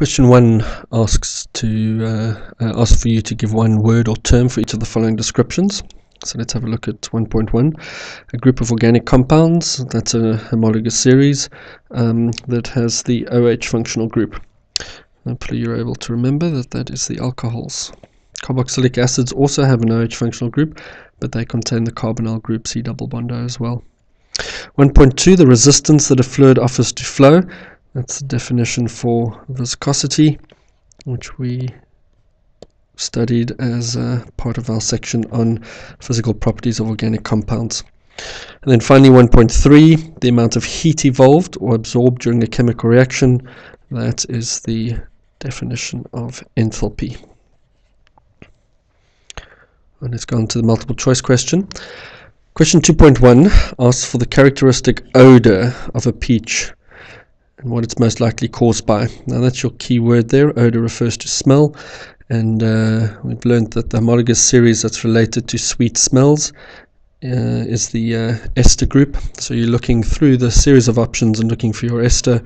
Question 1 asks for you to give one word or term for each of the following descriptions. So let's have a look at 1.1. A group of organic compounds, that's a homologous series that has the OH functional group. Hopefully you're able to remember that is the alcohols. Carboxylic acids also have an OH functional group, but they contain the carbonyl group C double bond O as well. 1.2, the resistance that a fluid offers to flow. That's the definition for viscosity, which we studied as part of our section on physical properties of organic compounds. And then finally 1.3, the amount of heat evolved or absorbed during a chemical reaction. That is the definition of enthalpy. And let's go on to the multiple choice question. Question 2.1 asks for the characteristic odor of a peach and what it's most likely caused by. Now that's your key word there. Odor refers to smell, and we've learned that the homologous series that's related to sweet smells is the ester group. So you're looking through the series of options and looking for your ester,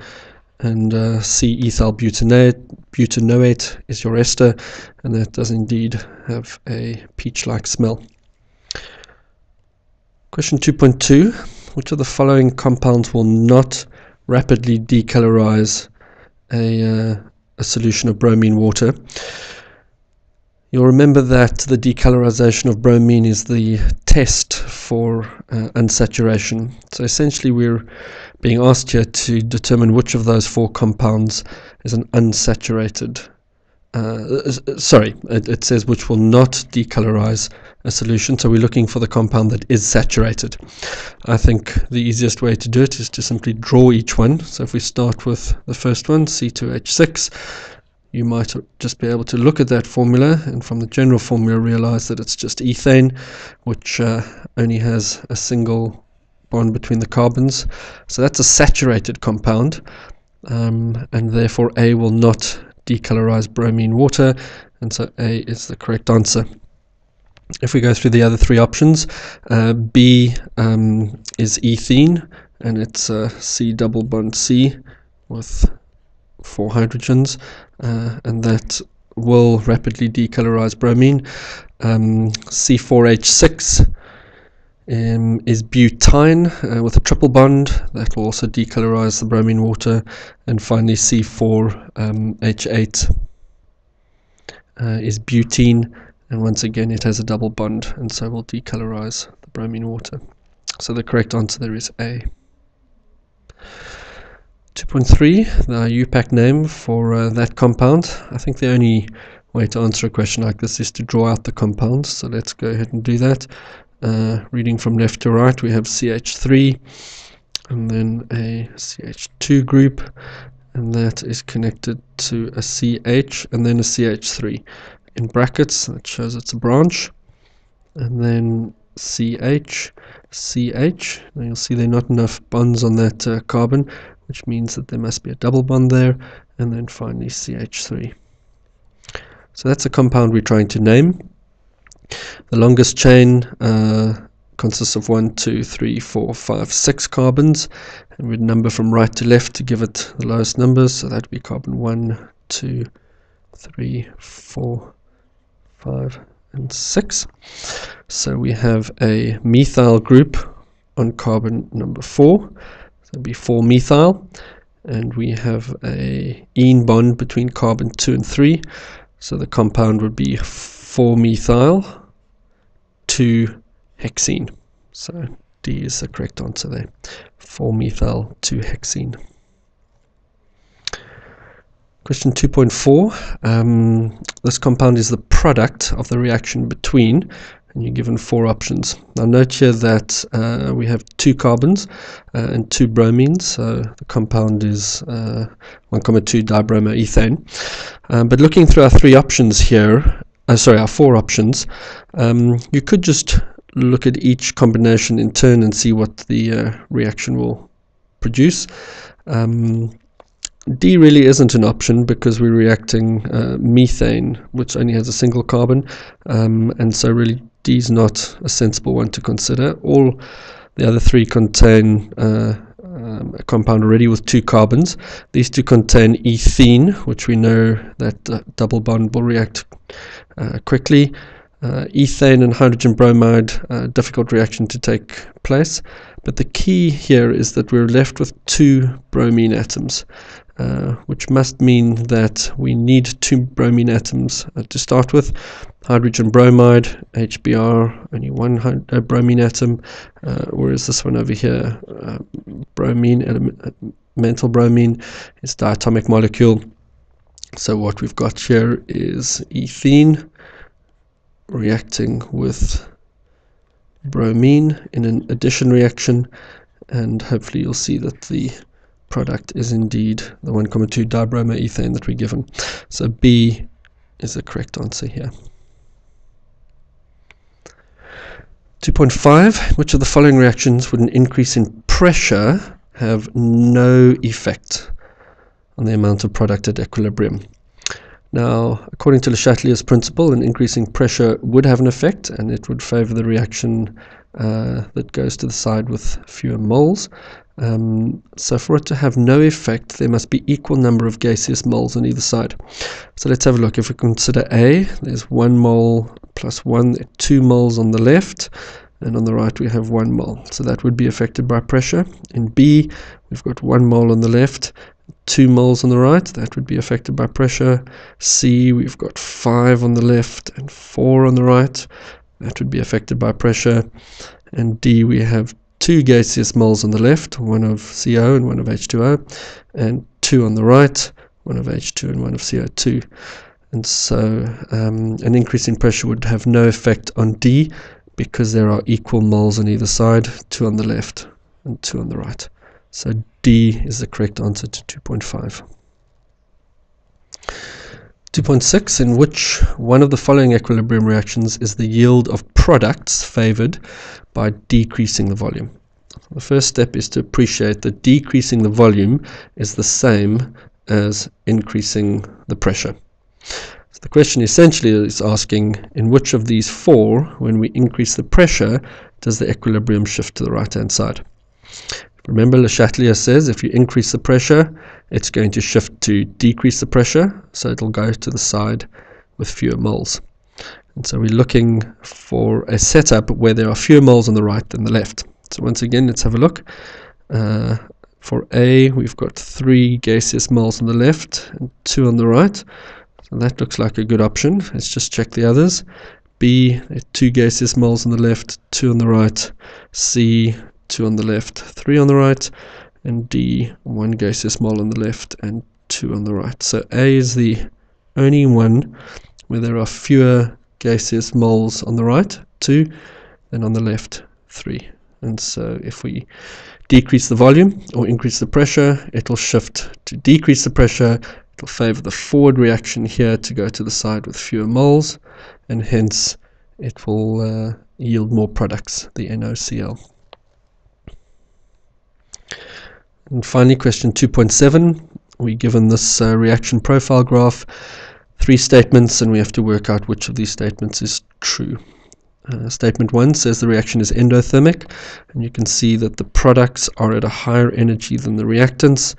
and C-ethyl butanoate is your ester, and that does indeed have a peach-like smell. Question 2.2, which of the following compounds will not rapidly decolorize a solution of bromine water? You'll remember that the decolorization of bromine is the test for unsaturation. So essentially we're being asked here to determine which of those four compounds is an unsaturated it says which will not decolorize a solution, so we're looking for the compound that is saturated. I think the easiest way to do it is to simply draw each one. So if we start with the first one, C2H6, you might just be able to look at that formula and from the general formula realize that it's just ethane, which only has a single bond between the carbons. So that's a saturated compound, and therefore A will not decolorize bromine water, and so A is the correct answer. If we go through the other three options, B is ethene, and it's C double bond C with 4 hydrogens, and that will rapidly decolorize bromine. C4H6 is butane with a triple bond that will also decolorize the bromine water, and finally C4H8 is butene, and once again it has a double bond and so will decolorize the bromine water. So the correct answer there is A. 2.3, the UPAC name for that compound. I think the only way to answer a question like this is to draw out the compounds, so let's go ahead and do that. Reading from left to right, we have CH3 and then a CH2 group, and that is connected to a CH and then a CH3. In brackets, that shows it's a branch, and then CH, CH. Now you'll see there are not enough bonds on that carbon, which means that there must be a double bond there, and then finally CH3. So that's a compound we're trying to name. The longest chain consists of 1, 2, 3, 4, 5, 6 carbons, and we'd number from right to left to give it the lowest numbers, so that would be carbon 1, 2, 3, 4, 5, and 6. So we have a methyl group on carbon number 4, so it'd be 4-methyl, and we have a ene bond between carbon 2 and 3, so the compound would be 4-methyl 2-hexene. So D is the correct answer there. 4-methyl 2-hexene. Question 2.4. This compound is the product of the reaction between, and you're given 4 options. Now note here that we have 2 carbons and 2 bromines, so the compound is 1,2 dibromoethane. But looking through our 3 options here, our 4 options, you could just look at each combination in turn and see what the reaction will produce. D really isn't an option because we're reacting methane, which only has a single carbon, and so really D is not a sensible one to consider. All the other 3 contain a compound already with 2 carbons. These two contain ethene, which we know that double bond will react quickly. Ethane and hydrogen bromide, difficult reaction to take place. But the key here is that we're left with 2 bromine atoms, which must mean that we need 2 bromine atoms to start with. Hydrogen bromide, HBr, only 1 bromine atom, whereas this one over here, bromine, elemental bromine, is diatomic molecule. So what we've got here is ethene reacting with bromine in an addition reaction, and hopefully you'll see that the product is indeed the 1,2 dibromoethane that we're given. So B is the correct answer here. 2.5, which of the following reactions would an increase in pressure have no effect on the amount of product at equilibrium? Now, according to Le Chatelier's principle, an increasing pressure would have an effect, and it would favor the reaction that goes to the side with fewer moles. So for it to have no effect, there must be equal number of gaseous moles on either side. So let's have a look. If we consider A, there's 1 mole plus 1, 2 moles on the left, and on the right we have 1 mole. So that would be affected by pressure. In B, we've got 1 mole on the left, 2 moles on the right, that would be affected by pressure. C, we've got 5 on the left and 4 on the right, that would be affected by pressure. And D, we have 2 gaseous moles on the left, 1 of CO and 1 of H2O, and 2 on the right, 1 of H2 and 1 of CO2. And so an increase in pressure would have no effect on D because there are equal moles on either side, 2 on the left and 2 on the right. So D is the correct answer to 2.5. 2.6, in which one of the following equilibrium reactions is the yield of products favored by decreasing the volume? The first step is to appreciate that decreasing the volume is the same as increasing the pressure. So the question essentially is asking, in which of these 4, when we increase the pressure, does the equilibrium shift to the right-hand side? Remember, Le Chatelier says if you increase the pressure, it's going to shift to decrease the pressure, so it'll go to the side with fewer moles. And so we're looking for a setup where there are fewer moles on the right than the left. So once again, let's have a look. For A, we've got 3 gaseous moles on the left and 2 on the right. So that looks like a good option. Let's just check the others. B, 2 gaseous moles on the left, 2 on the right. C, 2 on the left, 3 on the right. And D, 1 gaseous mole on the left and 2 on the right. So A is the only one where there are fewer gaseous moles on the right, 2, than on the left, 3. And so if we decrease the volume or increase the pressure, it'll shift to decrease the pressure. It'll favor the forward reaction here to go to the side with fewer moles, and hence it will yield more products, the NOCl. And finally, question 2.7, we're given this reaction profile graph, 3 statements, and we have to work out which of these statements is true. Statement 1 says the reaction is endothermic, and you can see that the products are at a higher energy than the reactants,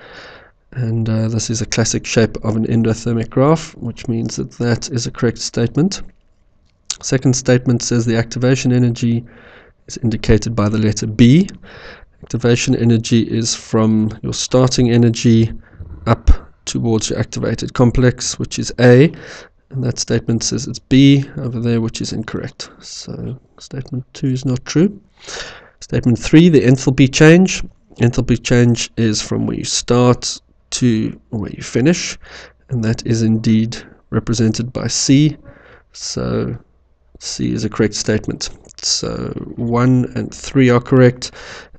and this is a classic shape of an endothermic graph, which means that that is a correct statement. Second statement says the activation energy is indicated by the letter B. Activation energy is from your starting energy up towards your activated complex, which is A, and that statement says it's B over there, which is incorrect. So statement 2 is not true. Statement 3, the enthalpy change. Enthalpy change is from where you start to where you finish, and that is indeed represented by C. So C is a correct statement. So 1 and 3 are correct,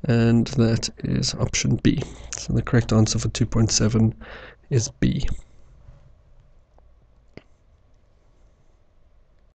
and that is option B. So the correct answer for 2.7 is B.